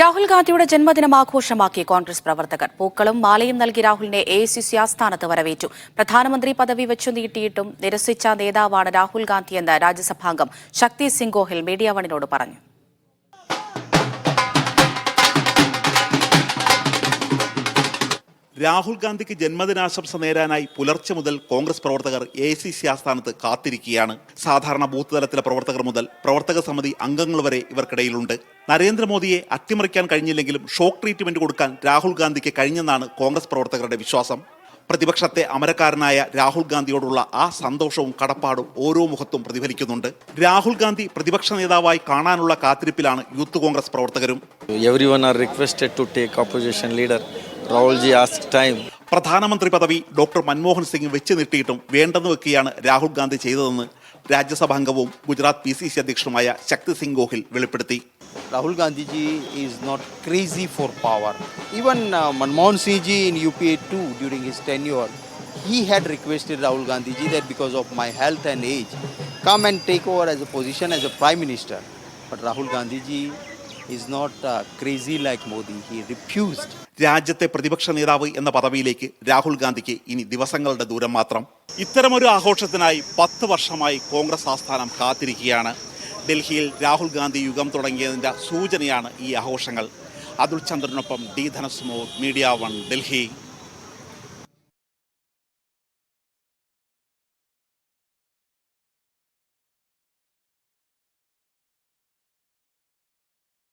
രാഹുൽ ഗാന്ധിയുടെ ജന്മദിനം ആഘോഷമാക്കി കോൺഗ്രസ് പ്രവർത്തകർ. പൂക്കളും മാലയും നൽകി രാഹുലിനെ എഐസിസി ആസ്ഥാനത്ത് വരവേറ്റു. പ്രധാനമന്ത്രി പദവി വെച്ചു നീട്ടിയിട്ടും നിരസിച്ച നേതാവാണ് രാഹുൽ ഗാന്ധിയെന്ന് രാജ്യസഭാംഗം ശക്തി സിംഗ് ഗോഹിൽ മീഡിയ വണിനോട് പറഞ്ഞു. രാഹുൽ ഗാന്ധിക്ക് ജന്മദിനാശംസ നേരാനായി പുലർച്ചെ മുതൽ കോൺഗ്രസ് പ്രവർത്തകർ എഐസിസി ആസ്ഥാനത്ത് കാത്തിരിക്കുകയാണ്. സാധാരണ ബൂത്ത് തലത്തിലെ പ്രവർത്തകർ മുതൽ പ്രവർത്തക സമിതി അംഗങ്ങൾ വരെ ഇവർക്കിടയിലുണ്ട്. നരേന്ദ്രമോദിയെ അട്ടിമറിക്കാൻ കഴിഞ്ഞില്ലെങ്കിലും ഷോക്ക് ട്രീറ്റ്മെന്റ് കൊടുക്കാൻ രാഹുൽ ഗാന്ധിക്ക് കഴിഞ്ഞെന്നാണ് കോൺഗ്രസ് പ്രവർത്തകരുടെ വിശ്വാസം. പ്രതിപക്ഷത്തെ അമരക്കാരനായ രാഹുൽ ഗാന്ധിയോടുള്ള ആ സന്തോഷവും കടപ്പാടും ഓരോ മുഖത്തും പ്രതിഫലിക്കുന്നുണ്ട്. രാഹുൽ ഗാന്ധി പ്രതിപക്ഷ നേതാവായി കാണാനുള്ള കാത്തിരിപ്പിലാണ് യൂത്ത് കോൺഗ്രസ് പ്രവർത്തകരും. പ്രധാനമന്ത്രി പദവി ഡോക്ടർ മൻമോഹൻ സിംഗ് വെച്ച് നീട്ടിയിട്ടും വേണ്ടെന്ന് വെക്കുകയാണ് രാഹുൽ ഗാന്ധി ചെയ്തതെന്ന് രാജ്യസഭാംഗവും ഗുജറാത്ത് PCC അധ്യക്ഷനുമായ ശക്തി സിംഗ് ഗോഹിൽ വെളിപ്പെടുത്തി. Rahul Gandhi ji is not crazy for power. Even Manmohan Singh ji in UPA too during his tenure, he had requested Rahul Gandhi ji that because of my health and age, come and take over as a position as a Prime Minister. But Rahul Gandhi ji is not crazy like Modi. He refused. രാജ്യത്തെ പ്രതിപക്ഷ നേതാവ് എന്ന പദവിയിലേക്ക് രാഹുൽ ഗാന്ധിക്ക് ഇനി ദിവസങ്ങളുടെ ദൂരം മാത്രം. ഇത്തരമൊരു ആഘോഷത്തിനായി 10 വർഷമായി കോൺഗ്രസ് ആസ്ഥാനം കാത്തിരിക്കുകയാണ്. ഡൽഹിയിൽ രാഹുൽ ഗാന്ധി യുഗം തുടങ്ങിയതിൻ്റെ സൂചനയാണ് ഈ ആഘോഷങ്ങൾ. അതുൽ ചന്ദ്രനൊപ്പം D. ധനസ്മോർ, മീഡിയ 1, ഡൽഹി.